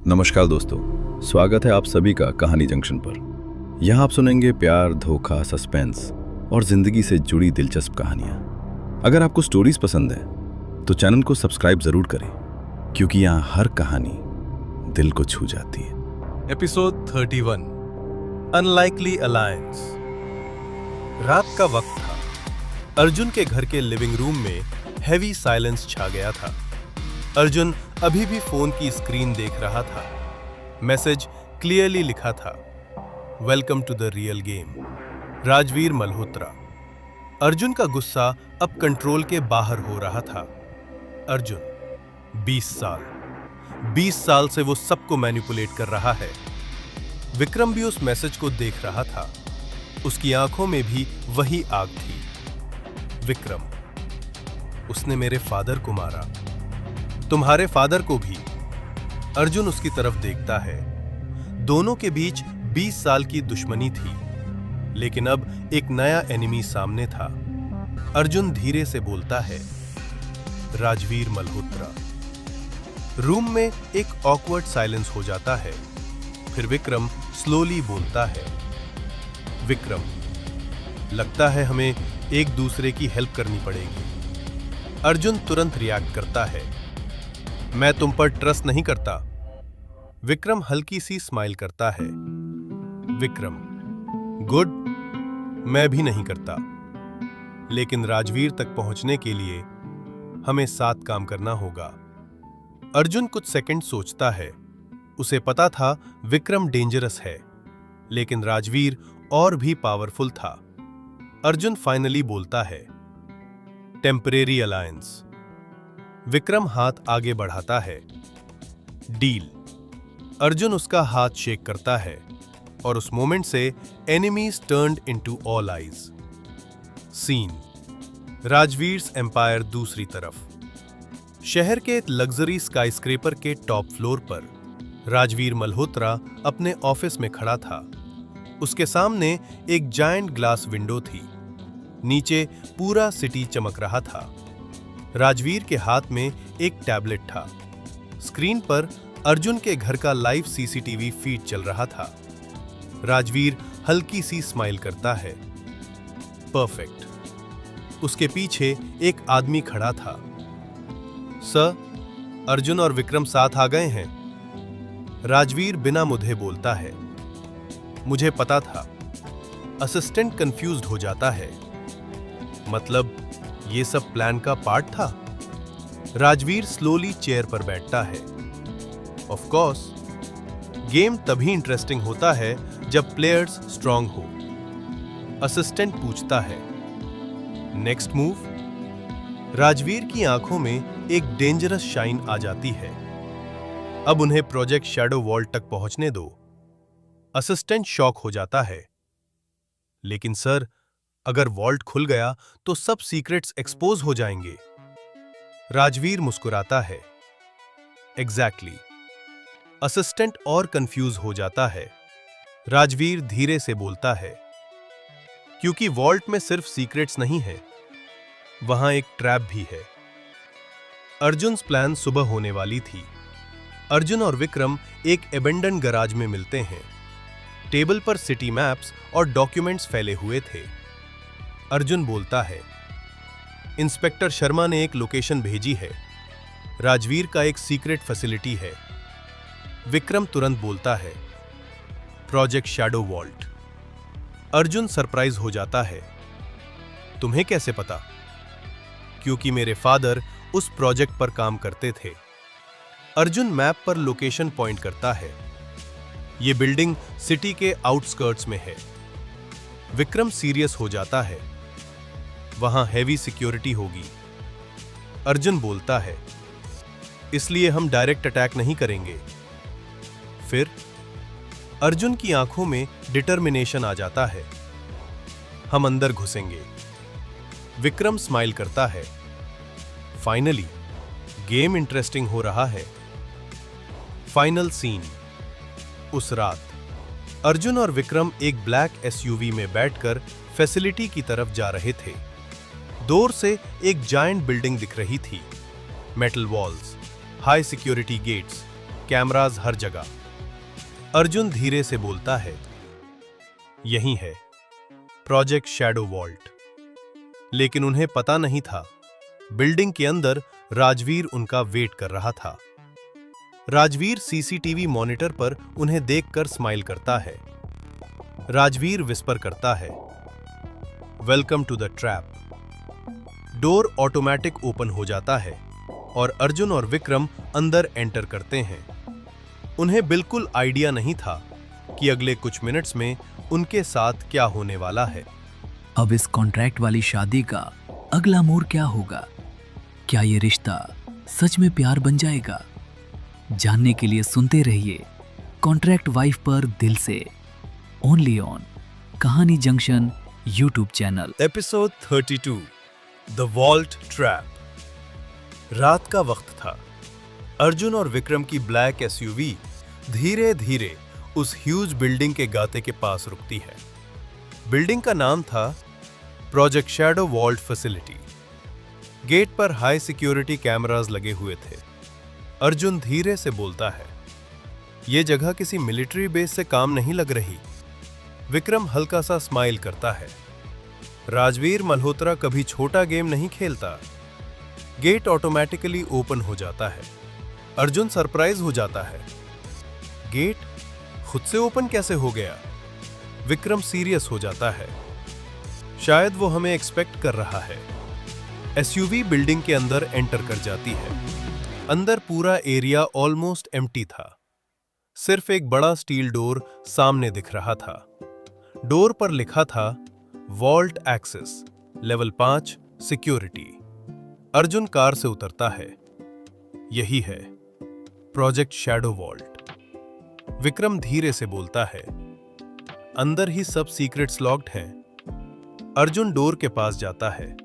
नमस्कार दोस्तों, स्वागत है आप सभी का कहानी जंक्शन पर। यहाँ आप सुनेंगे प्यार, धोखा, सस्पेंस और जिंदगी से जुड़ी दिलचस्प कहानियाँ। अगर आपको स्टोरीज पसंद है तो चैनल को सब्सक्राइब जरूर करें, क्योंकि यहाँ हर कहानी दिल को छू जाती है। Episode 31 unlikely alliance. रात का वक्त था। अर्जुन के घर के लिविंग रूम में हैवी साइलेंस छा गया था। अर्जुन अभी भी फोन की स्क्रीन देख रहा था। मैसेज क्लियरली लिखा था, welcome to the real game, Rajveer Malhotra. Arjun का गुस्सा अब कंट्रोल के बाहर हो रहा था। अर्जुन 20 साल से वो सबको मैनिपुलेट कर रहा है। विक्रम भी उस मैसेज को देख रहा था। उसकी आंखों में भी वही आग थी। विक्रम, उसने मेरे फादर को मारा, तुम्हारे फादर को भी। अर्जुन उसकी तरफ देखता है। दोनों के बीच 20 साल की दुश्मनी थी, लेकिन अब एक नया एनिमी सामने था। अर्जुन धीरे से बोलता है, राजवीर मल्होत्रा। रूम में एक ऑकवर्ड साइलेंस हो जाता है। फिर विक्रम स्लोली बोलता है, विक्रम, लगता है हमें एक दूसरे की हेल्प करनी पड़ेगी। अर्जुन तुरंत रिएक्ट करता है, मैं तुम पर ट्रस्ट नहीं करता। विक्रम हल्की सी स्माइल करता है। विक्रम, गुड, मैं भी नहीं करता। लेकिन राजवीर तक पहुंचने के लिए हमें साथ काम करना होगा। अर्जुन कुछ सेकंड सोचता है। उसे पता था विक्रम डेंजरस है, लेकिन राजवीर और भी पावरफुल था। अर्जुन फाइनली बोलता है, टेम्परेरी अलायंस। विक्रम हाथ आगे बढ़ाता है, डील। अर्जुन उसका हाथ शेक करता है और उस मोमेंट से enemies turned into allies. Scene, Rajveer's empire दूसरी तरफ। शहर के एक लग्जरी स्काईस्क्रेपर के टॉप फ्लोर पर राजवीर मल्होत्रा अपने ऑफिस में खड़ा था। उसके सामने एक जायंट ग्लास विंडो थी। नीचे पूरा सिटी चमक रहा था। राजवीर के हाथ में एक टैबलेट था। स्क्रीन पर अर्जुन के घर का लाइव सीसीटीवी फीड चल रहा था। राजवीर हल्की सी स्माइल करता है। परफेक्ट। उसके पीछे एक आदमी खड़ा था। सर, अर्जुन और विक्रम साथ आ गए हैं। राजवीर बिना मुधे बोलता है, मुझे पता था। असिस्टेंट कंफ्यूज्ड हो जाता है, मतलब ये सब प्लान का पार्ट था। राजवीर स्लोली चेयर पर बैठता है। ऑफ कोर्स, गेम तभी इंटरेस्टिंग होता है जब प्लेयर्स स्ट्रांग हो। असिस्टेंट पूछता है, नेक्स्ट मूव? राजवीर की आंखों में एक डेंजरस शाइन आ जाती है। अब उन्हें प्रोजेक्ट शैडो वॉल्ट तक पहुंचने दो। असिस्टेंट शॉक हो जाता है, लेकिन सर, अगर वॉल्ट खुल गया तो सब सीक्रेट्स एक्सपोज हो जाएंगे। राजवीर मुस्कुराता है। एग्जैक्टली। असिस्टेंट और कंफ्यूज हो जाता है। राजवीर धीरे से बोलता है, क्योंकि वॉल्ट में सिर्फ सीक्रेट्स नहीं है, वहां एक ट्रैप भी है। अर्जुन प्लान सुबह होने वाली थी। अर्जुन और विक्रम एक एबेंडन गैराज में मिलते हैं। टेबल पर सिटी मैप्स और डॉक्यूमेंट्स फैले हुए थे। अर्जुन बोलता है, इंस्पेक्टर शर्मा ने एक लोकेशन भेजी है। राजवीर का एक सीक्रेट फैसिलिटी है। विक्रम तुरंत बोलता है, project shadow vault. Arjun surprise हो जाता है, तुम्हें कैसे पता? क्योंकि मेरे फादर उस प्रोजेक्ट पर काम करते थे। अर्जुन मैप पर लोकेशन पॉइंट करता है। यह बिल्डिंग सिटी के आउटस्कर्ट्स में है। विक्रम सीरियस हो जाता है, वहां हेवी सिक्योरिटी होगी। अर्जुन बोलता है, इसलिए हम डायरेक्ट अटैक नहीं करेंगे। फिर अर्जुन की आंखों में डिटर्मिनेशन आ जाता है, हम अंदर घुसेंगे। विक्रम स्माइल करता है। फाइनली गेम इंटरेस्टिंग हो रहा है। Final scene. उस रात अर्जुन और विक्रम एक ब्लैक एसयूवी में बैठकर फैसिलिटी की तरफ जा रहे थे। दूर से एक जायंट बिल्डिंग दिख रही थी। Metal walls, high security gates cameras हर जगह। अर्जुन धीरे से बोलता है, यही है प्रोजेक्ट शैडो वॉल्ट। लेकिन उन्हें पता नहीं था, बिल्डिंग के अंदर राजवीर उनका वेट कर रहा था। राजवीर सीसीटीवी मॉनिटर पर उन्हें देखकर स्माइल करता है। राजवीर विस्पर करता है, welcome to the trap. Door automatic open हो जाता है और अर्जुन और विक्रम अंदर एंटर करते हैं। उन्हें बिल्कुल आइडिया नहीं था कि अगले कुछ मिनट्स में उनके साथ क्या होने वाला है। अब इस कॉन्ट्रैक्ट वाली शादी का अगला मोड़ क्या होगा? क्या ये रिश्ता सच में प्यार बन जाएगा? जानने के लिए सुनते रहिए कॉन्ट्रैक्ट वाइफ पर दिल से, ओनली ऑन कहानी junction YouTube channel. Episode 32 the vault trap. रात का वक्त था। अर्जुन और विक्रम की ब्लैक एसयूवी धीरे धीरे उस ह्यूज बिल्डिंग के गाते के पास रुकती है। बिल्डिंग का नाम था project shadow vault facility. Gate पर हाई सिक्योरिटी कैमरास लगे हुए थे। अर्जुन धीरे से बोलता है, यह जगह किसी मिलिट्री बेस से काम नहीं लग रही। विक्रम हल्का सा स्माइल करता है। राजवीर मल्होत्रा कभी छोटा गेम नहीं खेलता। गेट ऑटोमेटिकली ओपन हो जाता है। अर्जुन सरप्राइज हो जाता है, गेट खुद से ओपन कैसे हो गया? विक्रम सीरियस हो जाता है, शायद वो हमें एक्सपेक्ट कर रहा है। एसयूवी बिल्डिंग के अंदर एंटर कर जाती है। अंदर पूरा एरिया ऑलमोस्ट एम्प्टी था। सिर्फ एक बड़ा स्टील डोर सामने दिख रहा था। डोर पर लिखा था vault access level 5 security. Arjun car से उतरता है। यही है प्रोजेक्ट शैडो वॉल्ट। विक्रम धीरे से बोलता है, अंदर ही सब सीक्रेट्स लॉक्ड हैं। अर्जुन डोर के पास जाता है।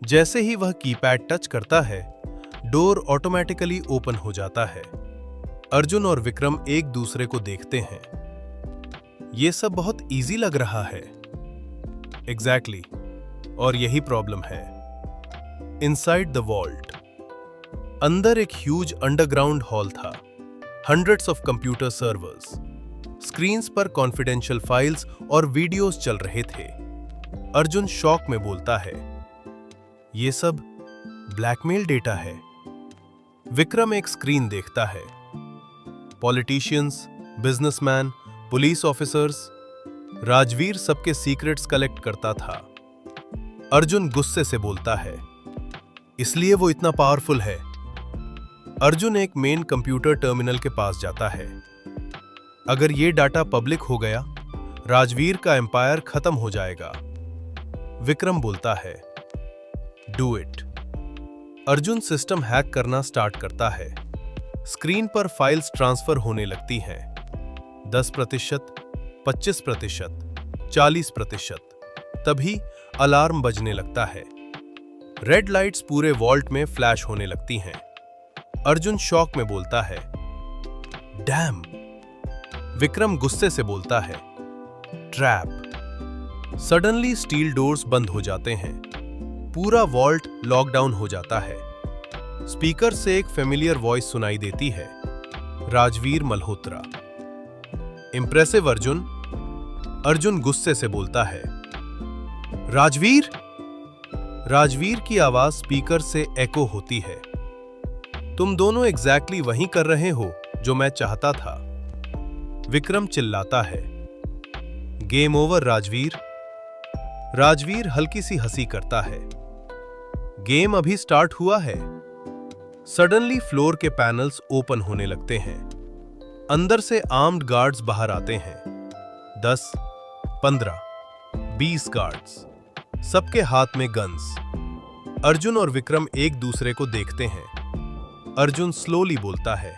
जैसे ही वह कीपैड टच करता है, डोर ऑटोमेटिकली ओपन हो जाता है। अर्जुन और विक्रम एक दूसरे को देखते हैं। यह सब बहुत इजी लग रहा है। एग्जैक्टली, और यही प्रॉब्लम है। इनसाइड द वॉल्ट, अंदर एक ह्यूज अंडरग्राउंड हॉल था। Hundreds of computer servers, screens पर कॉन्फिडेंशियल फाइल्स और वीडियोस चल रहे थे। अर्जुन शॉक में बोलता है, यह सब ब्लैकमेल डेटा है। विक्रम एक स्क्रीन देखता है। Politicians, businessman, police officers, Rajveer सबके सीक्रेट्स कलेक्ट करता था। अर्जुन गुस्से से बोलता है, इसलिए वो इतना पावरफुल है। अर्जुन एक मेन कंप्यूटर टर्मिनल के पास जाता है। अगर ये डाटा पब्लिक हो गया, राजवीर का एम्पायर खत्म हो जाएगा। विक्रम बोलता है, do it. Arjun system hack करना स्टार्ट करता है। स्क्रीन पर फाइल्स ट्रांसफर होने लगती हैं। 10%, 25%, 40%। तभी अलार्म बजने लगता है। रेड लाइट्स पूरे वॉल्ट में फ्लैश होने लगती हैं। अर्जुन शॉक में बोलता है, डैम। विक्रम गुस्से से बोलता है, ट्रैप। सडनली स्टील डोर्स बंद हो जाते हैं। पूरा वॉल्ट लॉकडाउन हो जाता है। स्पीकर से एक फेमिलियर वॉइस सुनाई देती है, राजवीर मल्होत्रा। इंप्रेसिव अर्जुन। अर्जुन गुस्से से बोलता है, राजवीर। राजवीर की आवाज स्पीकर से एको होती है, तुम दोनों एग्जैक्टली वही कर रहे हो जो मैं चाहता था। विक्रम चिल्लाता है, गेम ओवर राजवीर। राजवीर हल्की सी हंसी करता है, गेम अभी स्टार्ट हुआ है। सडनली फ्लोर के पैनल्स ओपन होने लगते हैं। अंदर से आर्म्ड गार्ड्स बाहर आते हैं। 10, 15, 20 गार्ड्स, सबके हाथ में गन्स। अर्जुन और विक्रम एक दूसरे को देखते हैं। अर्जुन स्लोली बोलता है,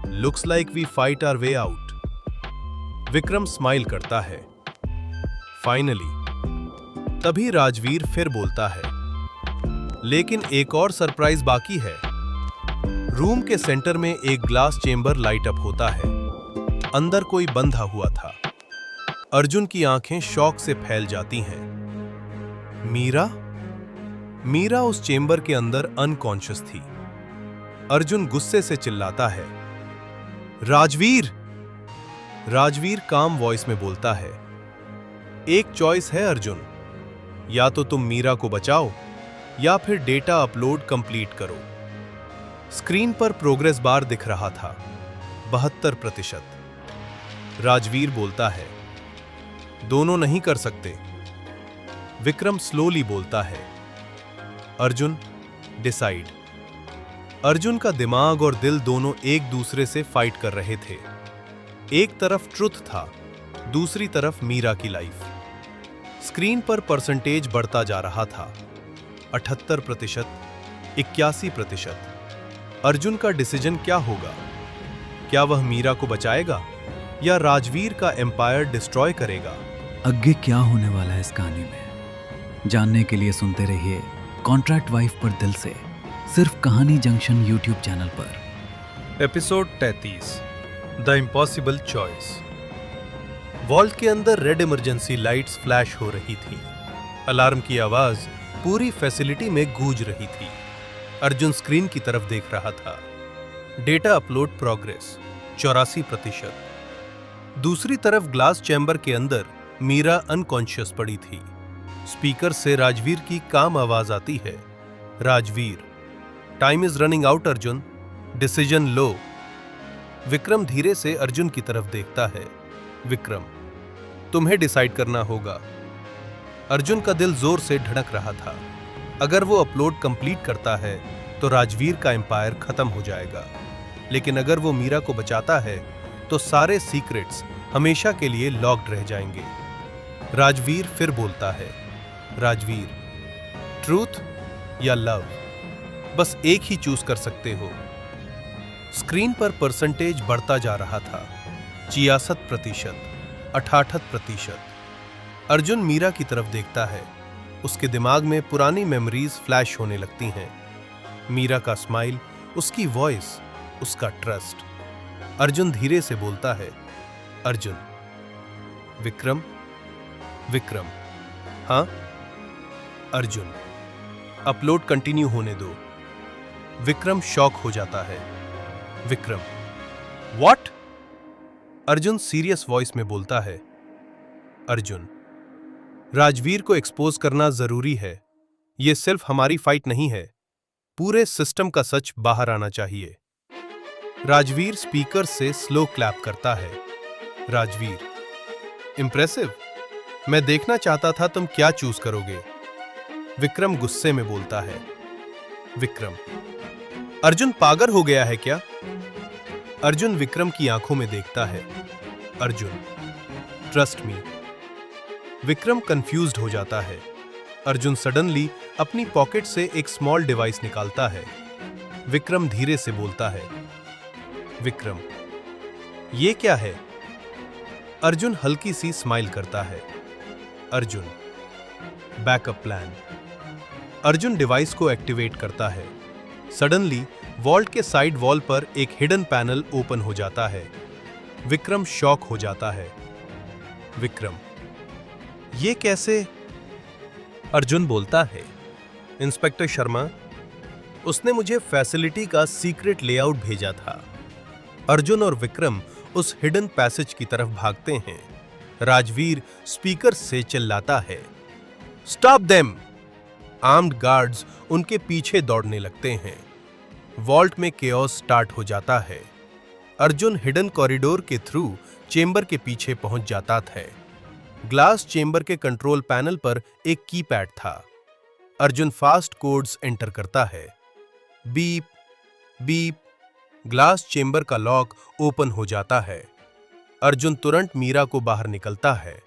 looks like we fight our way out. Vikram smile करता है, फाइनली। तभी राजवीर फिर बोलता है, लेकिन एक और सरप्राइज बाकी है। रूम के सेंटर में एक ग्लास चेंबर लाइट अप होता है। अंदर कोई बंधा हुआ था। अर्जुन की आंखें शॉक से फैल जाती हैं। मीरा? मीरा उस चेंबर के अंदर अनकॉन्शियस थी। अर्जुन गुस्से से चिल्लाता है, राजवीर। राजवीर काम वॉइस में बोलता है, एक चॉइस है अर्जुन, या तो तुम मीरा को बचाओ या फिर डेटा अपलोड कंप्लीट करो। स्क्रीन पर प्रोग्रेस बार दिख रहा था, 72%। राजवीर बोलता है, दोनों नहीं कर सकते। विक्रम स्लोली बोलता है, अर्जुन डिसाइड। अर्जुन का दिमाग और दिल दोनों एक दूसरे से फाइट कर रहे थे। एक तरफ ट्रुथ था, दूसरी तरफ मीरा की लाइफ। स्क्रीन पर परसेंटेज बढ़ता जा रहा था, 78%, 81%। अर्जुन का डिसीजन क्या होगा? क्या वह मीरा को बचाएगा या राजवीर का एम्पायर डिस्ट्रॉय करेगा? आगे क्या होने वाला है इस कहानी में, जानने के लिए सुनते रहिए कॉन्ट्रैक्ट वाइफ पर दिल से, सिर्फ कहानी जंक्शन यूट्यूब चैनल पर। Episode 33, the impossible choice. Vault के अंदर रेड इमरजेंसी लाइट्स फ्लैश हो रही थी। अलार्म की आवाज पूरी फैसिलिटी में गूंज रही थी। अर्जुन स्क्रीन की तरफ देख रहा था। Data upload progress 84%। दूसरी तरफ ग्लास चैम्बर के अंदर मीरा अनकॉन्शियस पड़ी थी। स्पीकर से राजवीर की काम आवाज आती है, Rajveer, time is running out Arjun, decision लो। विक्रम धीरे से अर्जुन की तरफ देखता है, विक्रम, तुम्हें डिसाइड करना होगा। अर्जुन का दिल जोर से धड़क रहा था। अगर वो अपलोड कंप्लीट करता है तो राजवीर का एम्पायर खत्म हो जाएगा, लेकिन अगर वो मीरा को बचाता है तो सारे सीक्रेट्स हमेशा के लिए लॉक्ड रह जाएंगे। राजवीर फिर बोलता है, राजवीर, ट्रूथ या लव, बस एक ही चूज कर सकते हो। स्क्रीन पर परसेंटेज बढ़ता जा रहा था, 66%, 68%। अर्जुन मीरा की तरफ देखता है। उसके दिमाग में पुरानी मेमोरीज फ्लैश होने लगती हैं। मीरा का स्माइल, उसकी वॉइस, उसका ट्रस्ट। अर्जुन धीरे से बोलता है, अर्जुन। विक्रम, विक्रम, हाँ? अर्जुन, अपलोड कंटिन्यू होने दो। विक्रम शॉक हो जाता है। Vikram, what? Arjun serious voice में बोलता है, अर्जुन, राजवीर को एक्सपोज करना जरूरी है। यह सिर्फ हमारी फाइट नहीं है, पूरे सिस्टम का सच बाहर आना चाहिए। राजवीर स्पीकर से स्लो क्लैप करता है। राजवीर, इंप्रेसिव, मैं देखना चाहता था तुम क्या चूज करोगे। विक्रम गुस्से में बोलता है। विक्रम, अर्जुन पागल हो गया है क्या? अर्जुन विक्रम की आंखों में देखता है। Arjun, trust me. Vikram confused हो जाता है। अर्जुन सडनली अपनी पॉकेट से एक स्मॉल डिवाइस निकालता है। विक्रम धीरे से बोलता है, विक्रम, ये क्या है? अर्जुन हल्की सी स्माइल करता है। Arjun, backup plan. Arjun device को एक्टिवेट करता है। सडनली वॉल्ट के साइड वॉल पर एक हिडन पैनल ओपन हो जाता है। विक्रम शॉक हो जाता है। विक्रम, ये कैसे? अर्जुन बोलता है, इंस्पेक्टर शर्मा, उसने मुझे फैसिलिटी का सीक्रेट लेआउट भेजा था। अर्जुन और विक्रम उस हिडन पैसेज की तरफ भागते हैं। राजवीर स्पीकर से चिल्लाता है, स्टॉप देम! आर्म्ड गार्ड्स उनके पीछे दौड़ने लगते हैं। वॉल्ट में केओस स्टार्ट हो जाता है। अर्जुन हिडन कॉरिडोर के थ्रू चेंबर के पीछे पहुंच जाता था। ग्लास चेंबर के कंट्रोल पैनल पर एक कीपैड था। अर्जुन फास्ट कोड्स एंटर करता है। बीप बीप, ग्लास चेंबर का लॉक ओपन हो जाता है। अर्जुन तुरंत मीरा को बाहर निकलता है।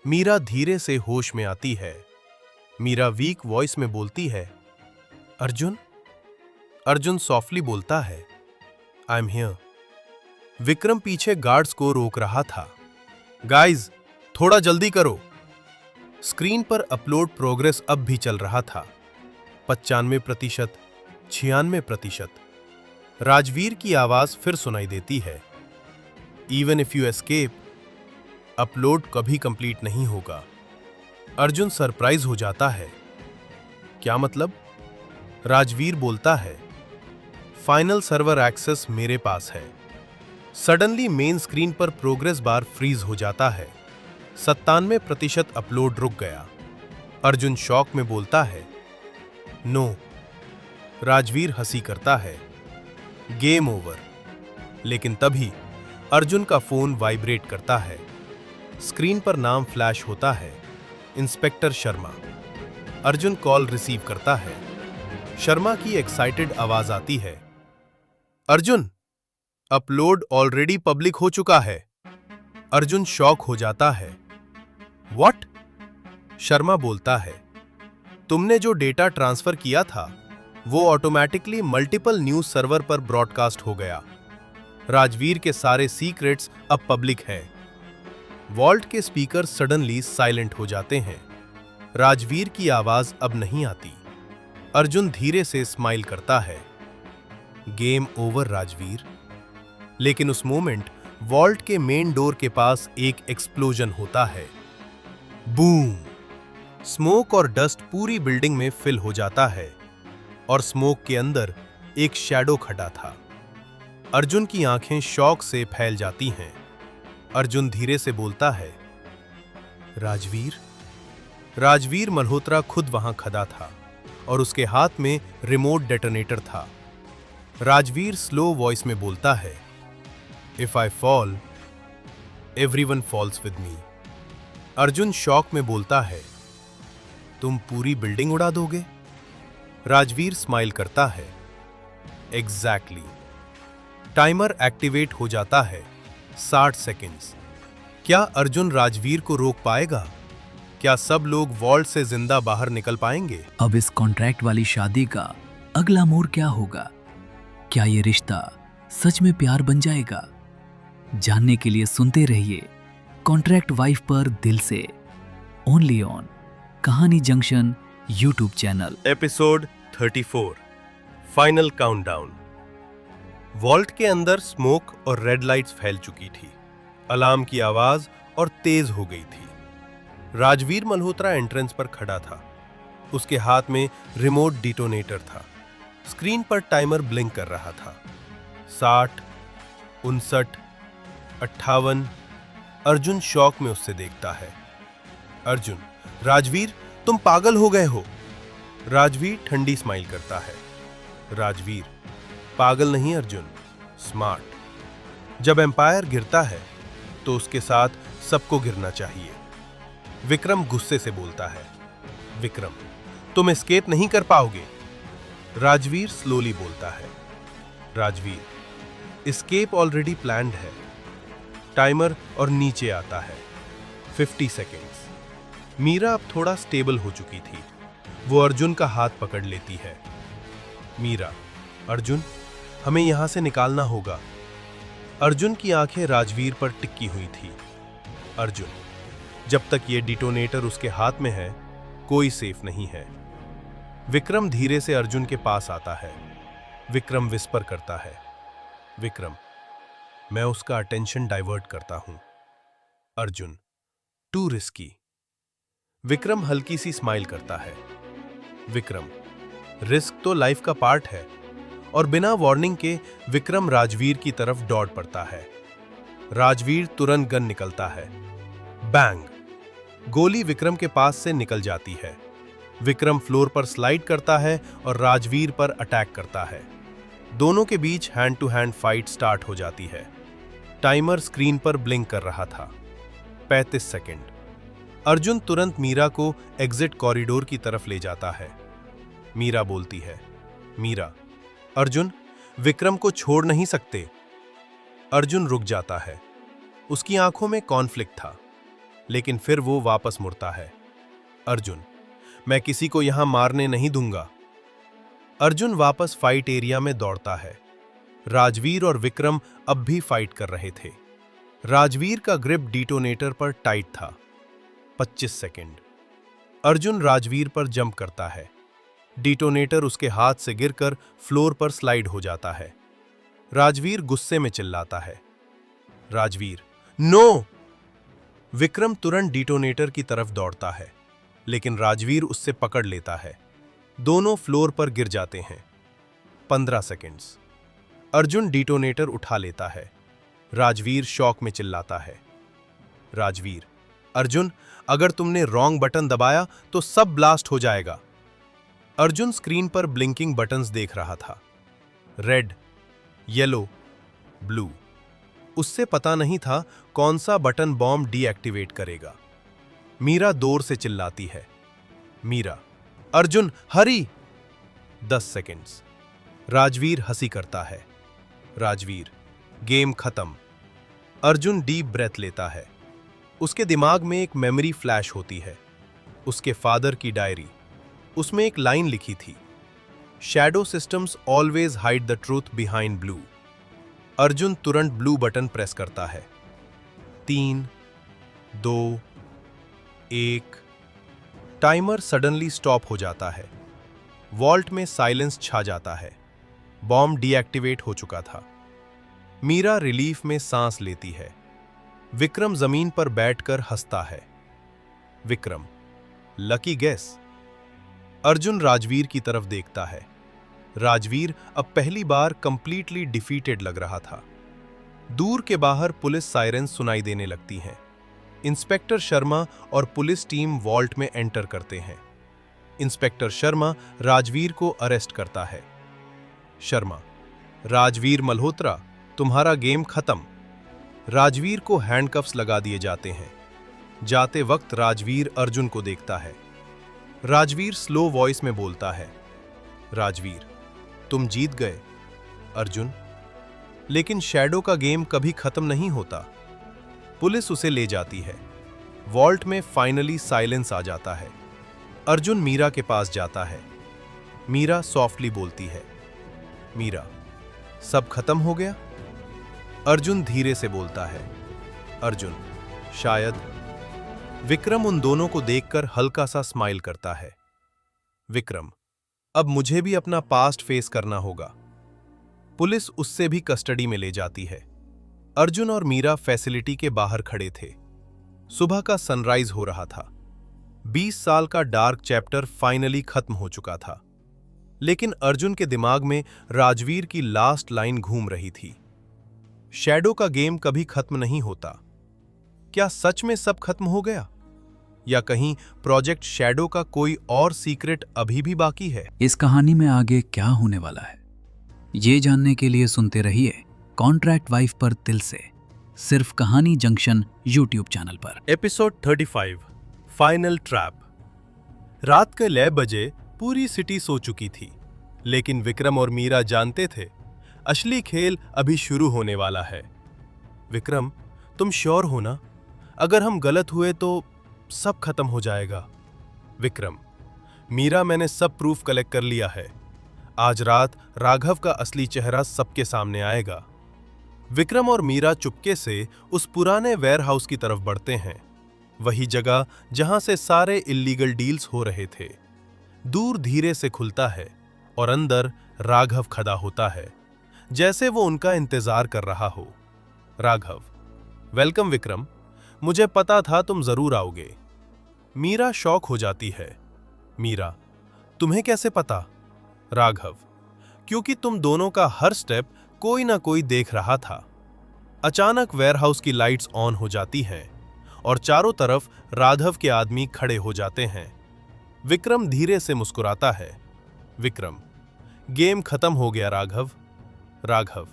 मीरा धीरे से होश में आती है। मीरा वीक वॉइस में बोलती है, अर्जुन? अर्जुन सॉफ्टली बोलता है, आई एम हियर। विक्रम पीछे गार्ड्स को रोक रहा था। गाइज, थोड़ा जल्दी करो। स्क्रीन पर अपलोड प्रोग्रेस अब भी चल रहा था, 95%, 96%। राजवीर की आवाज फिर सुनाई देती है, even if you escape, upload कभी कंप्लीट नहीं होगा। अर्जुन सरप्राइज हो जाता है। क्या मतलब? राजवीर बोलता है, फाइनल सर्वर एक्सेस मेरे पास है। सडनली मेन स्क्रीन पर प्रोग्रेस बार फ्रीज हो जाता है। 97% अपलोड रुक गया। अर्जुन शॉक में बोलता है, नो। राजवीर हंसी करता है, गेम ओवर। लेकिन तभी अर्जुन का फोन वाइब्रेट करता है। स्क्रीन पर नाम फ्लैश होता है, inspector Sharma. Arjun call receive करता है। शर्मा की एक्साइटेड आवाज आती है, अर्जुन, अपलोड ऑलरेडी पब्लिक हो चुका है। अर्जुन शॉक हो जाता है, व्हाट? शर्मा बोलता है, तुमने जो डेटा ट्रांसफर किया था वो ऑटोमेटिकली मल्टीपल न्यूज सर्वर पर ब्रॉडकास्ट हो गया। राजवीर के सारे सीक्रेट्स अब पब्लिक है। वॉल्ट के स्पीकर सडनली साइलेंट हो जाते हैं। राजवीर की आवाज अब नहीं आती। अर्जुन धीरे से स्माइल करता है, गेम ओवर राजवीर। लेकिन उस मोमेंट वॉल्ट के मेन डोर के पास एक एक्सप्लोजन होता है। बूम! स्मोक और डस्ट पूरी बिल्डिंग में फिल हो जाता है और स्मोक के अंदर एक शैडो खड़ा था। अर्जुन की आंखें शॉक से फैल जाती हैं। अर्जुन धीरे से बोलता है, राजवीर। राजवीर मल्होत्रा खुद वहां खड़ा था और उसके हाथ में रिमोट डेटोनेटर था। राजवीर स्लो वॉइस में बोलता है, if I fall, everyone falls with me. Arjun shock में बोलता है, तुम पूरी बिल्डिंग उड़ा दोगे? राजवीर स्माइल करता है, एग्जैक्टली। टाइमर एक्टिवेट हो जाता है, 60 सेकेंड्स। क्या अर्जुन राजवीर को रोक पाएगा? क्या सब लोग वॉल्ट से जिंदा बाहर निकल पाएंगे? अब इस कॉन्ट्रैक्ट वाली शादी का अगला मोड़ क्या होगा? क्या ये रिश्ता सच में प्यार बन जाएगा? जानने के लिए सुनते रहिए कॉन्ट्रैक्ट वाइफ पर दिल से, ओनली ऑन कहानी junction YouTube channel. Episode 34, final countdown. Vault के अंदर स्मोक और रेड लाइट्स फैल चुकी थी। अलार्म की आवाज और तेज हो गई थी। राजवीर मल्होत्रा एंट्रेंस पर खड़ा था। उसके हाथ में रिमोट डिटोनेटर था। स्क्रीन पर टाइमर ब्लिंक कर रहा था। 60, 59, 58। अर्जुन शॉक में उससे देखता है। अर्जुन, राजवीर, तुम पागल हो गए हो। राजवीर ठंडी स्माइल करता है। राजवीर, पागल नहीं अर्जुन, स्मार्ट। जब एम्पायर गिरता है तो उसके साथ सबको गिरना चाहिए। विक्रम गुस्से से बोलता है, विक्रम, तुम एस्केप नहीं कर पाओगे। राजवीर स्लोली बोलता है, राजवीर, एस्केप ऑलरेडी प्लान्ड है। टाइमर और नीचे आता है, 50 सेकेंड्स। मीरा अब थोड़ा स्टेबल हो चुकी थी। वो अर्जुन का हाथ पकड़ लेती है। मीरा, अर्जुन, हमें यहां से निकालना होगा। अर्जुन की आंखें राजवीर पर टिकी हुई थी। अर्जुन, जब तक ये डिटोनेटर उसके हाथ में है, कोई सेफ नहीं है। विक्रम धीरे से अर्जुन के पास आता है। विक्रम विस्पर करता है, विक्रम, मैं उसका अटेंशन डाइवर्ट करता हूं। Arjun, to risky. विक्रम हल्की सी स्माइल करता है। विक्रम, रिस्क तो लाइफ का पार्ट है। और बिना वार्निंग के विक्रम राजवीर की तरफ दौड़ पड़ता है। राजवीर तुरंत गन निकलता है। बैंग! गोली विक्रम के पास से निकल जाती है। विक्रम फ्लोर पर स्लाइड करता है और राजवीर पर अटैक करता है। दोनों के बीच hand to hand fight start हो जाती है। टाइमर स्क्रीन पर ब्लिंक कर रहा था, 35 सेकेंड। अर्जुन तुरंत मीरा को एग्जिट कॉरिडोर की तरफ ले जाता है। मीरा बोलती है, मीरा, अर्जुन, विक्रम को छोड़ नहीं सकते। अर्जुन रुक जाता है। उसकी आंखों में कॉन्फ्लिक्ट था, लेकिन फिर वो वापस मुड़ता है। अर्जुन, मैं किसी को यहां मारने नहीं दूंगा। अर्जुन वापस फाइट एरिया में दौड़ता है। राजवीर और विक्रम अब भी फाइट कर रहे थे। राजवीर का ग्रिप डिटोनेटर पर टाइट था। 25 सेकेंड। अर्जुन राजवीर पर जंप करता है। डिटोनेटर उसके हाथ से गिरकर फ्लोर पर स्लाइड हो जाता है। राजवीर गुस्से में चिल्लाता है, राजवीर, नो! विक्रम तुरंत डिटोनेटर की तरफ दौड़ता है, लेकिन राजवीर उससे पकड़ लेता है। दोनों फ्लोर पर गिर जाते हैं। 15 सेकेंड्स। अर्जुन डिटोनेटर उठा लेता है। राजवीर शॉक में चिल्लाता है। राजवीर, अर्जुन, अगर तुमने रॉन्ग बटन दबाया तो सब ब्लास्ट हो जाएगा। अर्जुन स्क्रीन पर ब्लिंकिंग बटन्स देख रहा था। Red, yellow, blue. उससे पता नहीं था कौन सा बटन बॉम्ब डीएक्टिवेट करेगा। मीरा दूर से चिल्लाती है। मीरा, अर्जुन हरी। 10 सेकंड्स। राजवीर हंसी करता है। राजवीर, गेम खत्म। अर्जुन डीप ब्रेथ लेता है। उसके दिमाग में एक मेमोरी फ्लैश होती है। उसके फादर की डायरी। उसमें एक लाइन लिखी थी, shadow systems always hide the truth behind blue. Arjun तुरंत ब्लू बटन प्रेस करता है। 3, 2, 1। टाइमर सडनली स्टॉप हो जाता है। वॉल्ट में साइलेंस छा जाता है। बॉम्ब डीएक्टिवेट हो चुका था। मीरा रिलीफ में सांस लेती है। विक्रम जमीन पर बैठकर हंसता है। Vikram, lucky guess. अर्जुन राजवीर की तरफ देखता है। राजवीर अब पहली बार कंप्लीटली डिफीटेड लग रहा था। दूर के बाहर पुलिस सायरन्स सुनाई देने लगती हैं। इंस्पेक्टर शर्मा और पुलिस टीम वॉल्ट में एंटर करते हैं। इंस्पेक्टर शर्मा राजवीर को अरेस्ट करता है। शर्मा, राजवीर मल्होत्रा, तुम्हारा गेम खत्म। राजवीर को हैंडकफ्स लगा दिए जाते हैं। जाते वक्त राजवीर अर्जुन को देखता है। राजवीर स्लो वॉइस में बोलता है, राजवीर, तुम जीत गए। अर्जुन, लेकिन शैडो का गेम कभी खत्म नहीं होता। पुलिस उसे ले जाती है। वॉल्ट में फाइनली साइलेंस आ जाता है। अर्जुन मीरा के पास जाता है। मीरा सॉफ्टली बोलती है, मीरा, सब खत्म हो गया? अर्जुन धीरे से बोलता है, अर्जुन, शायद। विक्रम उन दोनों को देखकर हल्का सा स्माइल करता है। विक्रम, अब मुझे भी अपना पास्ट फेस करना होगा। पुलिस उससे भी कस्टडी में ले जाती है। अर्जुन और मीरा फैसिलिटी के बाहर खड़े थे। सुबह का सनराइज हो रहा था। 20 साल का डार्क चैप्टर फाइनली खत्म हो चुका था। लेकिन अर्जुन के दिमाग में राजवीर की लास्ट लाइन घूम रही थी, शैडो का गेम कभी खत्म नहीं होता। क्या सच में सब खत्म हो गया, या कहीं प्रोजेक्ट शैडो का कोई और सीक्रेट अभी भी बाकी है? इस कहानी में आगे क्या होने वाला है, ये जानने के लिए सुनते रहिए कॉन्ट्रैक्ट वाइफ पर तिल से, सिर्फ कहानी जंक्शन यूट्यूब चैनल पर। Episode 35, final trap. रात के 9 बजे पूरी सिटी सो चुकी थी, लेकिन विक्रम और मीरा जानते थे असली खेल अभी शुरू होने वाला है। विक्रम, तुम श्योर हो ना? अगर हम गलत हुए तो सब खत्म हो जाएगा। विक्रम, मीरा, मैंने सब प्रूफ कलेक्ट कर लिया है। आज रात राघव का असली चेहरा सबके सामने आएगा। विक्रम और मीरा चुपके से उस पुराने वेयरहाउस की तरफ बढ़ते हैं, वही जगह जहां से सारे इल्लीगल डील्स हो रहे थे। दूर धीरे से खुलता है और अंदर राघव खड़ा होता है, जैसे वो उनका इंतजार कर रहा हो। राघव, वेलकम विक्रम, मुझे पता था तुम जरूर आओगे। मीरा शॉक हो जाती है। मीरा, तुम्हें कैसे पता? राघव, क्योंकि तुम दोनों का हर स्टेप कोई ना कोई देख रहा था। अचानक वेयरहाउस की लाइट्स ऑन हो जाती हैं और चारों तरफ राघव के आदमी खड़े हो जाते हैं। विक्रम धीरे से मुस्कुराता है। विक्रम, गेम खत्म हो गया राघव। राघव,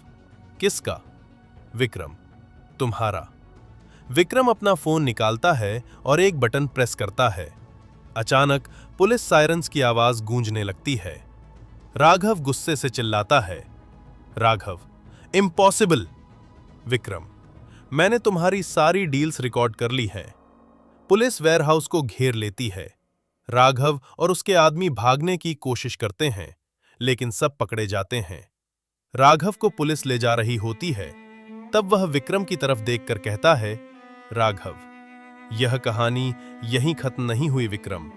किसका? विक्रम, तुम्हारा। विक्रम अपना फोन निकालता है और एक बटन प्रेस करता है। अचानक पुलिस सायरन्स की आवाज गूंजने लगती है। राघव गुस्से से चिल्लाता है, राघव, इम्पॉसिबल। विक्रम, मैंने तुम्हारी सारी डील्स रिकॉर्ड कर ली हैं। पुलिस वेयरहाउस को घेर लेती है। राघव और उसके आदमी भागने की कोशिश करते हैं, लेकिन सब पकड़े जाते हैं। राघव को पुलिस ले जा रही होती है। तब वह विक्रम की तरफ देखकर कहता है, राघव, यह कहानी यहीं खत्म नहीं हुई विक्रम।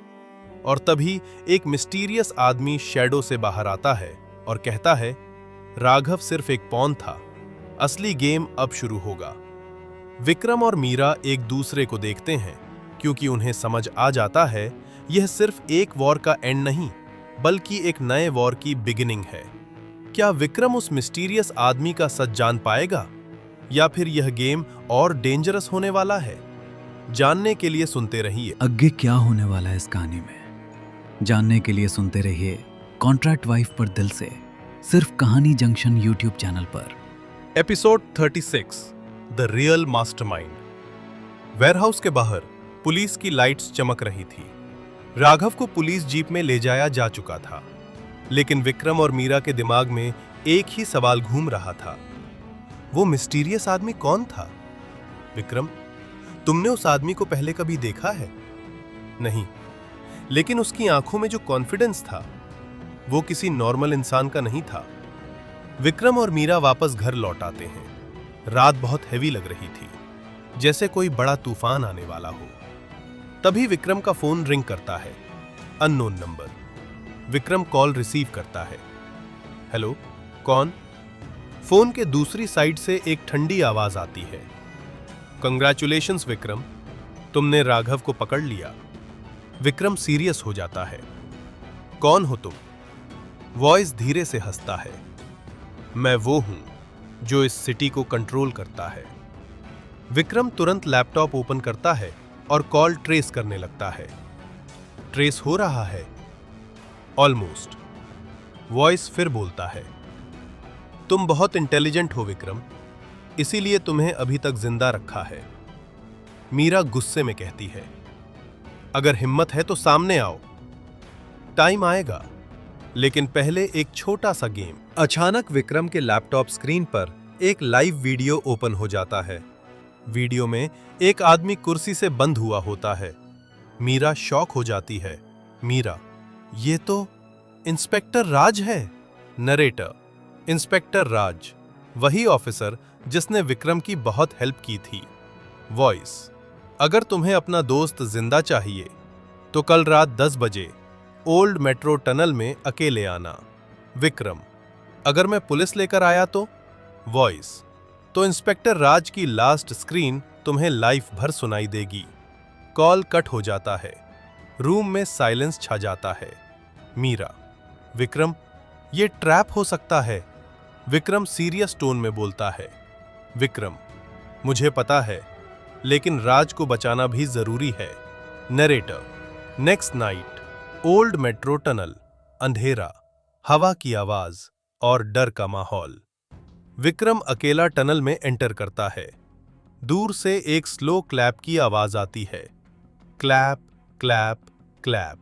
और तभी एक मिस्टीरियस आदमी शैडो से बाहर आता है और कहता है, राघव सिर्फ एक पॉन था, असली गेम अब शुरू होगा। विक्रम और मीरा एक दूसरे को देखते हैं, क्योंकि उन्हें समझ आ जाता है यह सिर्फ एक वॉर का एंड नहीं, बल्कि एक नए वॉर की बिगिनिंग है। क्या विक्रम उस मिस्टीरियस आदमी का सच जान पाएगा, या फिर यह गेम और डेंजरस होने वाला है? जानने के लिए सुनते रहिए। आगे क्या होने वाला है इस कहानी में, जानने के लिए सुनते रहिए कॉन्ट्रैक्ट वाइफ पर दिल से, सिर्फ कहानी जंक्शन यूट्यूब चैनल पर। Episode 36, the real mastermind. Warehouse के बाहर पुलिस की लाइट्स चमक रही थी। राघव को पुलिस जीप में ले जाया जा चुका था, लेकिन विक्रम और मीरा के दिमाग में एक ही सवाल घूम रहा था। वो मिस्टीरियस आदमी कौन था? विक्रम, तुमने उस आदमी को पहले कभी देखा है? नहीं, लेकिन उसकी आंखों में जो कॉन्फिडेंस था वो किसी नॉर्मल इंसान का नहीं था। विक्रम और मीरा वापस घर लौट आते हैं। रात बहुत हैवी लग रही थी, जैसे कोई बड़ा तूफान आने वाला हो। तभी विक्रम का फोन रिंग करता है। Unknown number. Vikram call receive करता है। हेलो, कौन? फोन के दूसरी साइड से एक ठंडी आवाज आती है। कंग्रेचुलेशंस विक्रम, तुमने राघव को पकड़ लिया। विक्रम सीरियस हो जाता है। कौन हो तुम? वॉइस धीरे से हंसता है। मैं वो हूं जो इस सिटी को कंट्रोल करता है। विक्रम तुरंत लैपटॉप ओपन करता है और कॉल ट्रेस करने लगता है। ट्रेस हो रहा है। ऑलमोस्ट। वॉइस फिर बोलता है, तुम बहुत इंटेलिजेंट हो विक्रम, इसीलिए तुम्हें अभी तक जिंदा रखा है। मीरा गुस्से में कहती है, अगर हिम्मत है तो सामने आओ। टाइम आएगा, लेकिन पहले एक छोटा सा गेम। अचानक विक्रम के लैपटॉप स्क्रीन पर एक लाइव वीडियो ओपन हो जाता है। वीडियो में एक आदमी कुर्सी से बंद हुआ होता है। मीरा शॉक हो जाती है। मीरा, ये तो इंस्पेक्टर राज है। नरेटर, इंस्पेक्टर राज, वही ऑफिसर जिसने विक्रम की बहुत हेल्प की थी। वॉइस, अगर तुम्हें अपना दोस्त जिंदा चाहिए तो कल रात 10 बजे ओल्ड मेट्रो टनल में अकेले आना। विक्रम, अगर मैं पुलिस लेकर आया तो? वॉइस, तो इंस्पेक्टर राज की लास्ट स्क्रीन तुम्हें लाइफ भर सुनाई देगी। कॉल कट हो जाता है। रूम में साइलेंस छा जाता है। मीरा, विक्रम, ये ट्रैप हो सकता है। विक्रम सीरियस टोन में बोलता है। विक्रम, मुझे पता है, लेकिन राज को बचाना भी जरूरी है। Narrator, next night, old metro tunnel, अंधेरा, हवा की आवाज और डर का माहौल। विक्रम अकेला टनल में एंटर करता है। दूर से एक स्लो क्लैप की आवाज आती है। Clap clap clap.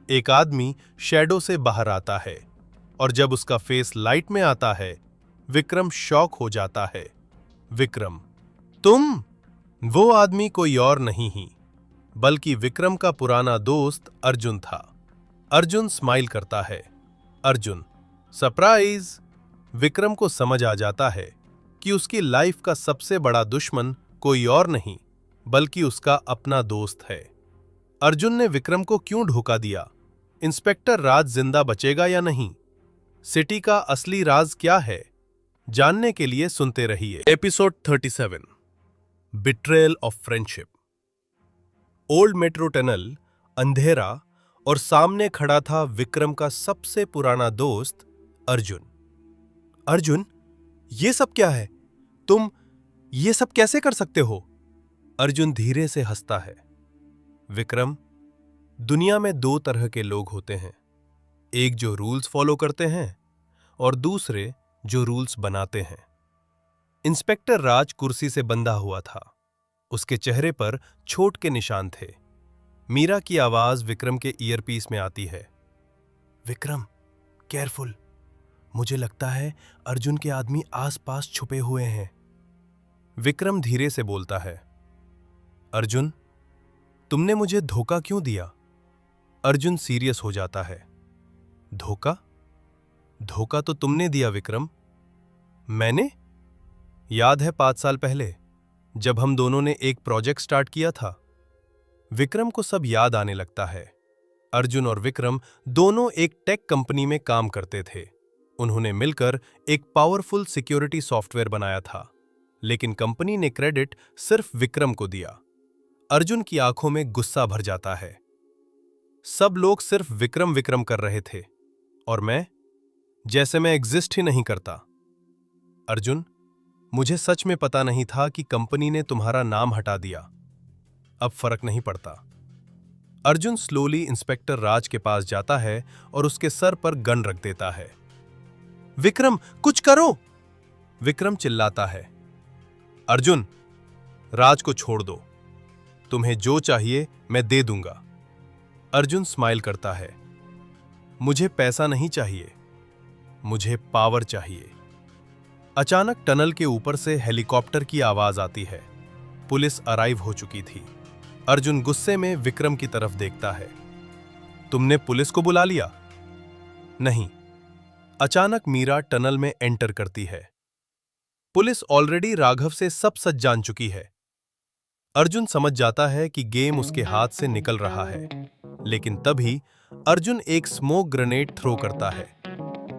एक आदमी शैडो से बाहर आता है और जब उसका फेस लाइट में आता है, विक्रम शॉक हो जाता है। विक्रम, तुम? वो आदमी कोई और नहीं ही बल्कि विक्रम का पुराना दोस्त अर्जुन था। अर्जुन स्माइल करता है। अर्जुन, सरप्राइज! विक्रम को समझ आ जाता है कि उसकी लाइफ का सबसे बड़ा दुश्मन कोई और नहीं बल्कि उसका अपना दोस्त है। अर्जुन ने विक्रम को क्यों धोखा दिया? इंस्पेक्टर राज जिंदा बचेगा या नहीं? सिटी का असली राज क्या है? जानने के लिए सुनते रहिए। Episode 37, betrayal of friendship. Old metro tunnel, अंधेरा, और सामने खड़ा था विक्रम का सबसे पुराना दोस्त अर्जुन। अर्जुन, ये सब क्या है? तुम ये सब कैसे कर सकते हो? अर्जुन धीरे से हंसता है। विक्रम, दुनिया में 2 तरह के लोग होते हैं, एक जो रूल्स फॉलो करते हैं और दूसरे जो रूल्स बनाते हैं। इंस्पेक्टर राज कुर्सी से बंधा हुआ था। उसके चेहरे पर चोट के निशान थे। मीरा की आवाज विक्रम के ईयरपीस में आती है। विक्रम, केयरफुल, मुझे लगता है अर्जुन के आदमी आसपास छुपे हुए हैं। विक्रम धीरे से बोलता है। अर्जुन, तुमने मुझे धोखा क्यों दिया? अर्जुन सीरियस हो जाता है। धोखा? धोखा तो तुमने दिया विक्रम। मैंने? याद है 5 साल पहले जब हम दोनों ने एक प्रोजेक्ट स्टार्ट किया था? विक्रम को सब याद आने लगता है। अर्जुन और विक्रम दोनों एक टेक कंपनी में काम करते थे। उन्होंने मिलकर एक पावरफुल सिक्योरिटी सॉफ्टवेयर बनाया था, लेकिन कंपनी ने क्रेडिट सिर्फ विक्रम को दिया। अर्जुन की आंखों में गुस्सा भर जाता है। सब लोग सिर्फ विक्रम विक्रम कर रहे थे और मैं, जैसे मैं एग्जिस्ट ही नहीं करता। अर्जुन, मुझे सच में पता नहीं था कि कंपनी ने तुम्हारा नाम हटा दिया। अब फर्क नहीं पड़ता। अर्जुन स्लोली इंस्पेक्टर राज के पास जाता है और उसके सर पर गन रख देता है। विक्रम, कुछ करो! विक्रम चिल्लाता है। अर्जुन, राज को छोड़ दो। तुम्हें जो चाहिए मैं दे दूंगा। अर्जुन स्माइल करता है। मुझे पैसा नहीं चाहिए, मुझे पावर चाहिए। अचानक टनल के ऊपर से हेलीकॉप्टर की आवाज आती है। पुलिस अराइव हो चुकी थी। अर्जुन गुस्से में विक्रम की तरफ देखता है। तुमने पुलिस को बुला लिया? नहीं। अचानक मीरा टनल में एंटर करती है। पुलिस ऑलरेडी राघव से सब सच जान चुकी है। अर्जुन समझ जाता है कि गेम उसके हाथ से निकल रहा है, लेकिन तभी अर्जुन एक स्मोक ग्रेनेड थ्रो करता है।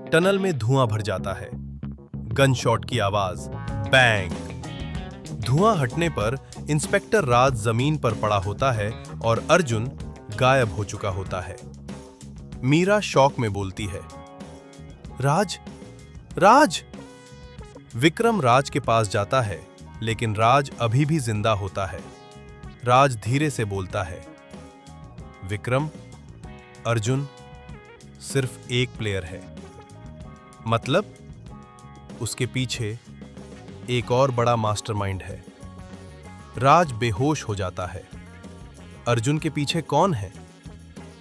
टनल में धुआं भर जाता है। गन शॉट की आवाज, बैंग। धुआं हटने पर इंस्पेक्टर राज जमीन पर पड़ा होता है और अर्जुन गायब हो चुका होता है। मीरा शॉक में बोलती है, राज, राज! विक्रम राज के पास जाता है, लेकिन राज अभी भी जिंदा होता है। राज धीरे से बोलता है, विक्रम, अर्जुन सिर्फ एक प्लेयर है। मतलब? उसके पीछे एक और बड़ा मास्टरमाइंड है। राज बेहोश हो जाता है। अर्जुन के पीछे कौन है?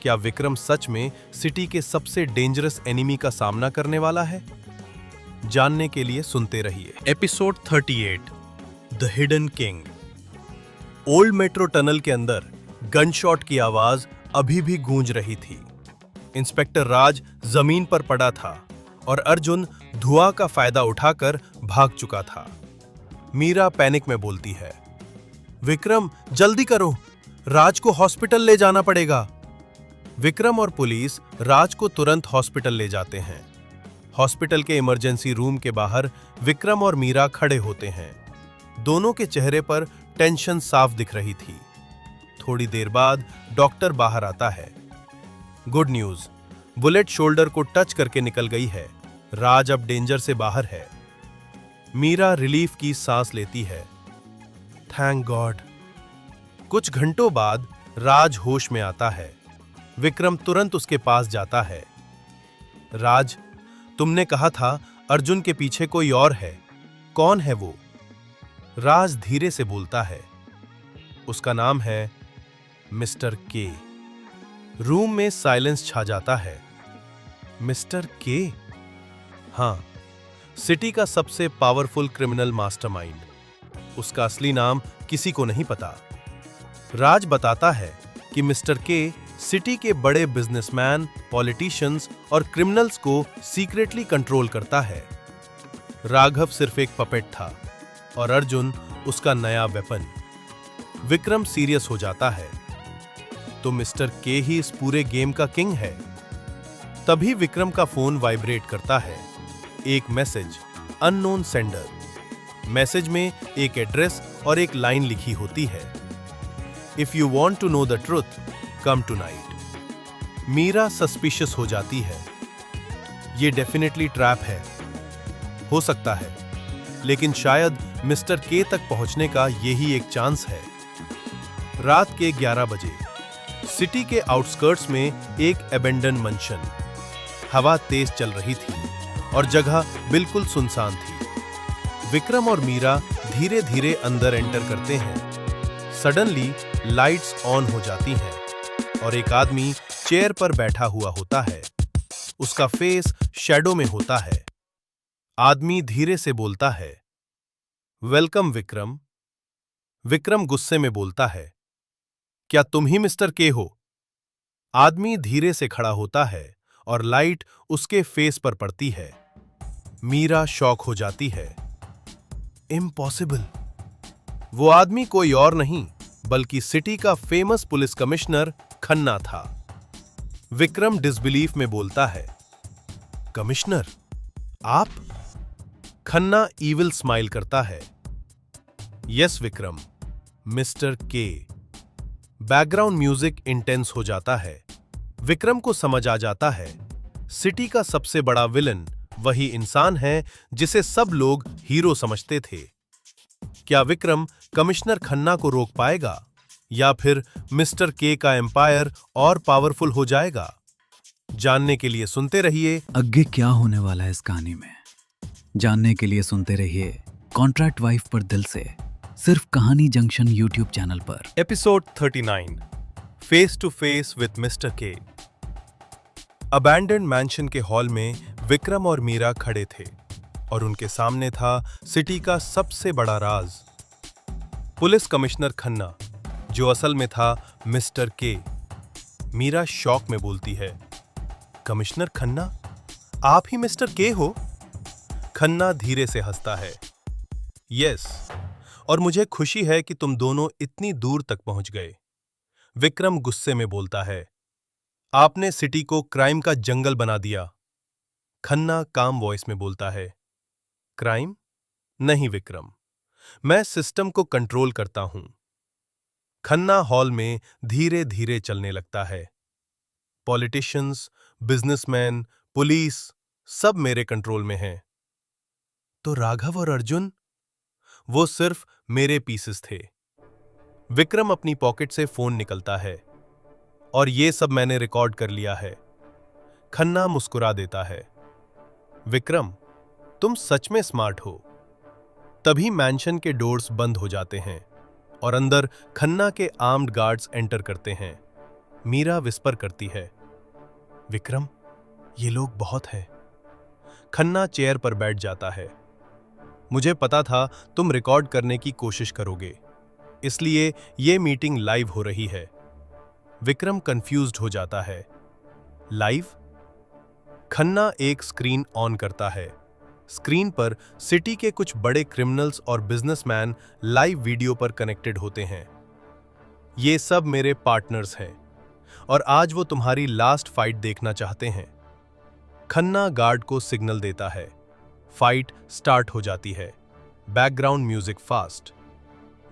क्या विक्रम सच में सिटी के सबसे डेंजरस एनिमी का सामना करने वाला है? जानने के लिए सुनते रहिए। Episode 38, the hidden king. Old metro tunnel के अंदर गनशॉट की आवाज अभी भी गूंज रही थी। इंस्पेक्टर राज जमीन पर पड़ा था और अर्जुन धुआं का फायदा उठाकर भाग चुका था। मीरा पैनिक में बोलती है, विक्रम, जल्दी करो, राज को हॉस्पिटल ले जाना पड़ेगा। विक्रम और पुलिस राज को तुरंत हॉस्पिटल ले जाते हैं। हॉस्पिटल के इमरजेंसी रूम के बाहर विक्रम और मीरा खड़े होते हैं। दोनों के चेहरे पर टेंशन साफ दिख रही थी। थोड़ी देर बाद डॉक्टर बाहर आता है। गुड न्यूज, बुलेट शोल्डर को टच करके निकल गई है। राज अब डेंजर से बाहर है। मीरा रिलीफ की सांस लेती है। Thank God. कुछ घंटों बाद राज होश में आता है। विक्रम तुरंत उसके पास जाता है। राज, तुमने कहा था अर्जुन के पीछे कोई और है, कौन है वो? राज धीरे से बोलता है, उसका नाम है मिस्टर के। रूम में साइलेंस छा जाता है। मिस्टर के? हाँ, सिटी का सबसे पावरफुल क्रिमिनल मास्टरमाइंड। उसका असली नाम किसी को नहीं पता। राज बताता है कि मिस्टर के सिटी के बड़े बिजनेसमैन, पॉलिटिशियंस और क्रिमिनल्स को सीक्रेटली कंट्रोल करता है। राघव सिर्फ एक पपेट था और अर्जुन उसका नया वेपन। विक्रम सीरियस हो जाता है, तो मिस्टर के ही इस पूरे गेम का किंग है। तभी विक्रम का फोन वाइब्रेट करता है। एक मैसेज, अननोन सेंडर। मैसेज में एक एड्रेस और एक लाइन लिखी होती है, if you want to know the truth, come tonight. Meera suspicious हो जाती है। ये डेफिनेटली ट्रैप है। हो सकता है, लेकिन शायद मिस्टर के तक पहुंचने का यही एक चांस है। रात के 11 बजे सिटी के आउटस्कर्ट्स में एक एबेंडन मंशन। हवा तेज चल रही थी और जगह बिल्कुल सुनसान थी। विक्रम और मीरा धीरे धीरे अंदर एंटर करते हैं। सडनली लाइट्स ऑन हो जाती हैं और एक आदमी चेयर पर बैठा हुआ होता है। उसका फेस शैडो में होता है। आदमी धीरे से बोलता है, वेलकम विक्रम। विक्रम गुस्से में बोलता है, क्या तुम ही मिस्टर के हो? आदमी धीरे से खड़ा होता है और लाइट उसके फेस पर पड़ती है। मीरा शॉक हो जाती है। इम्पॉसिबल। वो आदमी कोई और नहीं बल्कि सिटी का फेमस पुलिस कमिश्नर खन्ना था। विक्रम डिसबिलीफ में बोलता है, कमिश्नर, आप? खन्ना ईविल स्माइल करता है। यस विक्रम, मिस्टर के। बैकग्राउंड म्यूजिक इंटेंस हो जाता है। विक्रम को समझ आ जाता है, सिटी का सबसे बड़ा विलन वही इंसान है जिसे सब लोग हीरो समझते थे। क्या विक्रम कमिश्नर खन्ना को रोक पाएगा या फिर मिस्टर के का एम्पायर और पावरफुल हो जाएगा? जानने के लिए सुनते रहिए। आगे क्या होने वाला है इस कहानी में, जानने के लिए सुनते रहिए कॉन्ट्रैक्ट वाइफ पर दिल से, सिर्फ कहानी जंक्शन यूट्यूब चैनल पर। Episode 39 face to face with mister K. Abandoned mansion के हॉल में विक्रम और मीरा खड़े थे और उनके सामने था सिटी का सबसे बड़ा राज, पुलिस कमिश्नर खन्ना, जो असल में था मिस्टर के। मीरा शॉक में बोलती है, कमिश्नर खन्ना, आप ही मिस्टर के हो? खन्ना धीरे से हंसता है, यस, और मुझे खुशी है कि तुम दोनों इतनी दूर तक पहुंच गए। विक्रम गुस्से में बोलता है, आपने सिटी को क्राइम का जंगल बना दिया। खन्ना काम वॉइस में बोलता है, क्राइम नहीं विक्रम, मैं सिस्टम को कंट्रोल करता हूं। खन्ना हॉल में धीरे धीरे चलने लगता है। पॉलिटिशियंस, बिजनेसमैन, पुलिस सब मेरे कंट्रोल में हैं। तो राघव और अर्जुन? वो सिर्फ मेरे पीसेस थे। विक्रम अपनी पॉकेट से फोन निकलता है, और ये सब मैंने रिकॉर्ड कर लिया है। खन्ना मुस्कुरा देता है, विक्रम, तुम सच में स्मार्ट हो। तभी मैंशन के डोर्स बंद हो जाते हैं और अंदर खन्ना के आर्म्ड गार्ड्स एंटर करते हैं। मीरा विस्पर करती है, विक्रम, ये लोग बहुत हैं। खन्ना चेयर पर बैठ जाता है, मुझे पता था तुम रिकॉर्ड करने की कोशिश करोगे, इसलिए ये मीटिंग लाइव हो रही है। विक्रम कंफ्यूज्ड हो जाता है, लाइव? खन्ना एक स्क्रीन ऑन करता है। स्क्रीन पर सिटी के कुछ बड़े क्रिमिनल्स और बिजनेसमैन लाइव वीडियो पर कनेक्टेड होते हैं। ये सब मेरे पार्टनर्स हैं और आज वो तुम्हारी लास्ट फाइट देखना चाहते हैं। खन्ना गार्ड को सिग्नल देता है। फाइट स्टार्ट हो जाती है। Background music fast.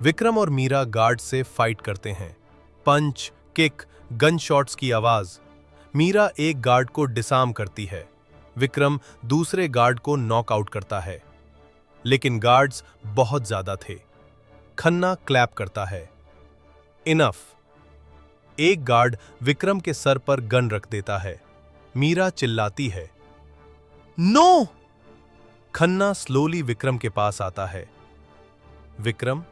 विक्रम और मीरा गार्ड से फाइट करते हैं। पंच, किक, गन शॉट्स की आवाज। मीरा एक गार्ड को डिसआर्म करती है। विक्रम दूसरे गार्ड को नॉकआउट करता है, लेकिन गार्ड्स बहुत ज्यादा थे। खन्ना क्लैप करता है, इनफ। एक गार्ड विक्रम के सर पर गन रख देता है। मीरा चिल्लाती है, नो! खन्ना स्लोली विक्रम के पास आता है। विक्रम,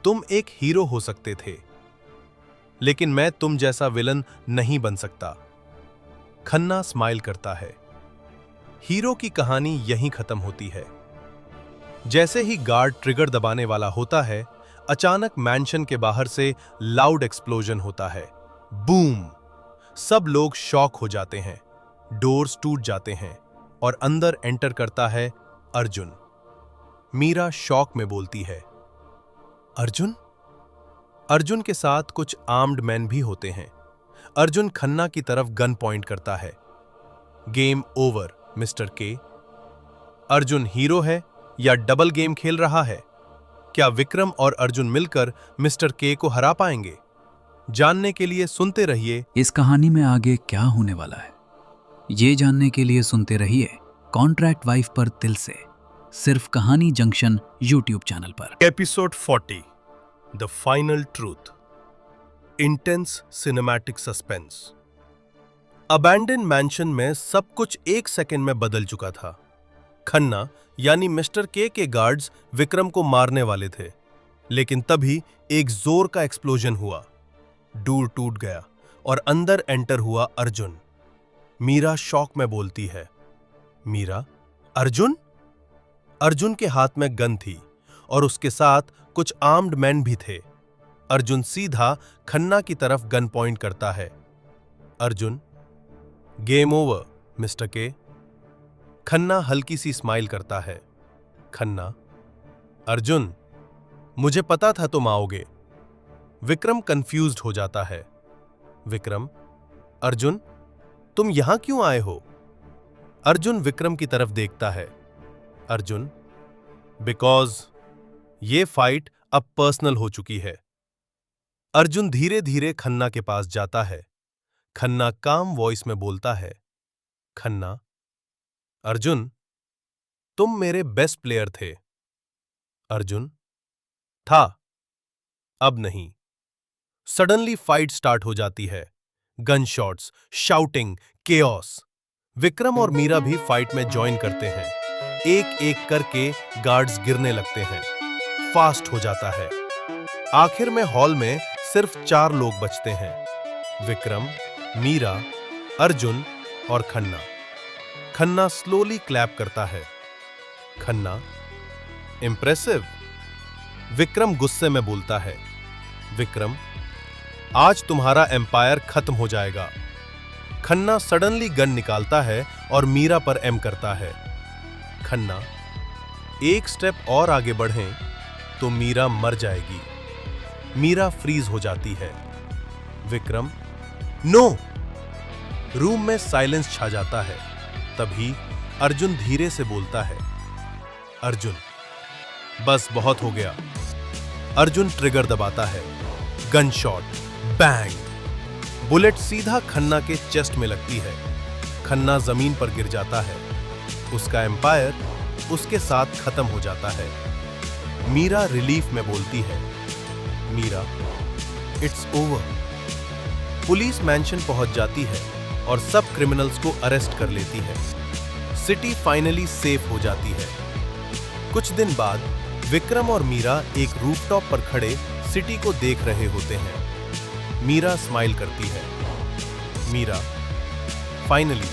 तुम एक हीरो हो सकते थे, लेकिन मैं तुम जैसा विलन नहीं बन सकता। खन्ना स्माइल करता है। हीरो की कहानी यहीं खत्म होती है। जैसे ही गार्ड ट्रिगर दबाने वाला होता है, अचानक मैंशन के बाहर से लाउड एक्सप्लोजन होता है। बूम! सब लोग शॉक हो जाते हैं। डोर्स टूट जाते हैं और अंदर एंटर करता है अर्जुन। मीरा शॉक में बोलती है, अर्जुन? अर्जुन के साथ कुछ आर्म्ड मैन भी होते हैं। अर्जुन खन्ना की तरफ गन पॉइंट करता है। गेम ओवर, मिस्टर के। अर्जुन हीरो है या डबल गेम खेल रहा है? क्या विक्रम और अर्जुन मिलकर मिस्टर के को हरा पाएंगे? जानने के लिए सुनते रहिए। इस कहानी में आगे क्या होने वाला है, ये जानने के लिए सुनते रहिए कॉन्ट्रैक्ट वाइफ पर दिल से, सिर्फ कहानी जंक्शन यूट्यूब चैनल पर। Episode 40 the final truth. Intense cinematic suspense. Abandon mention में सब कुछ एक सेकंड में बदल चुका था। खन्ना यानी मिस्टर के गार्ड्स विक्रम को मारने वाले थे, लेकिन तभी एक जोर का एक्सप्लोजन हुआ। डोर टूट गया और अंदर एंटर हुआ अर्जुन। मीरा शॉक में बोलती है, मीरा, अर्जुन? अर्जुन के हाथ में गन थी और उसके साथ कुछ आर्म्ड मैन भी थे। अर्जुन सीधा खन्ना की तरफ गन पॉइंट करता है। अर्जुन, गेम ओवर, मिस्टर के। खन्ना हल्की सी स्माइल करता है। खन्ना, अर्जुन, मुझे पता था तुम आओगे। विक्रम कंफ्यूज्ड हो जाता है। विक्रम, अर्जुन, तुम यहां क्यों आए हो? अर्जुन विक्रम की तरफ देखता है। अर्जुन, बिकॉज ये फाइट अब पर्सनल हो चुकी है। अर्जुन धीरे धीरे खन्ना के पास जाता है। खन्ना काम वॉइस में बोलता है, खन्ना, अर्जुन, तुम मेरे बेस्ट प्लेयर थे। अर्जुन, था, अब नहीं। सडनली फाइट स्टार्ट हो जाती है। Gun shots, shouting, chaos. Vikram और मीरा भी फाइट में ज्वाइन करते हैं। एक एक करके गार्ड्स गिरने लगते हैं। फास्ट हो जाता है। आखिर में हॉल में सिर्फ 4 लोग बचते हैं। विक्रम, मीरा, अर्जुन और खन्ना। खन्ना स्लोली क्लैप करता है। खन्ना, इंप्रेसिव। विक्रम गुस्से में बोलता है, विक्रम, आज तुम्हारा एम्पायर खत्म हो जाएगा। खन्ना सडनली गन निकालता है और मीरा पर एम करता है। खन्ना, एक स्टेप और आगे बढ़ें तो मीरा मर जाएगी। मीरा फ्रीज हो जाती है। विक्रम, नो! रूम में साइलेंस छा जाता है। तभी अर्जुन धीरे से बोलता है, अर्जुन, बस बहुत हो गया। अर्जुन ट्रिगर दबाता है। Gun shot, bang. बुलेट सीधा खन्ना के चेस्ट में लगती है। खन्ना जमीन पर गिर जाता है। उसका एम्पायर उसके साथ खत्म हो जाता है। मीरा रिलीफ में बोलती है, Meera, it's over. Police mansion पहुंच जाती है और सब क्रिमिनल्स को अरेस्ट कर लेती है। सिटी फाइनली सेफ हो जाती है। कुछ दिन बाद विक्रम और मीरा एक रूफटॉप पर खड़े सिटी को देख रहे होते हैं। मीरा स्माइल करती है। मीरा, फाइनली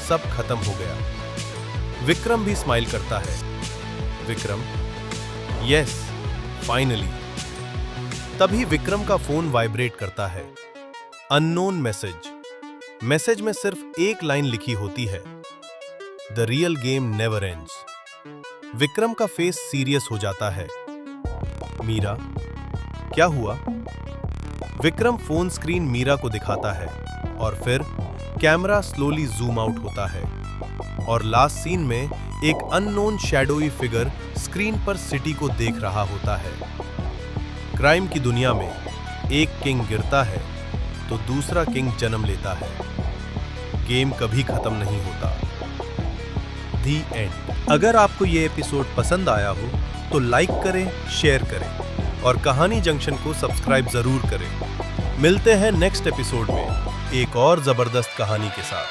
सब खत्म हो गया। विक्रम भी स्माइल करता है। Vikram, yes, finally. तभी विक्रम का फोन वाइब्रेट करता है। Unknown message. मैसेज में सिर्फ एक लाइन लिखी होती है, the real game never ends. Vikram का फेस सीरियस हो जाता है। मीरा, क्या हुआ? विक्रम फोन स्क्रीन मीरा को दिखाता है और फिर कैमरा स्लोली जूम आउट होता है और लास्ट सीन में एक अननोन शैडोई फिगर स्क्रीन पर सिटी को देख रहा होता है। क्राइम की दुनिया में एक किंग गिरता है तो दूसरा किंग जन्म लेता है। गेम कभी खत्म नहीं होता। दी एंड। अगर आपको ये एपिसोड पसंद आया हो तो लाइक करें, शेयर करें और कहानी जंक्शन को सब्सक्राइब जरूर करें। मिलते हैं नेक्स्ट एपिसोड में एक और जबरदस्त कहानी के साथ।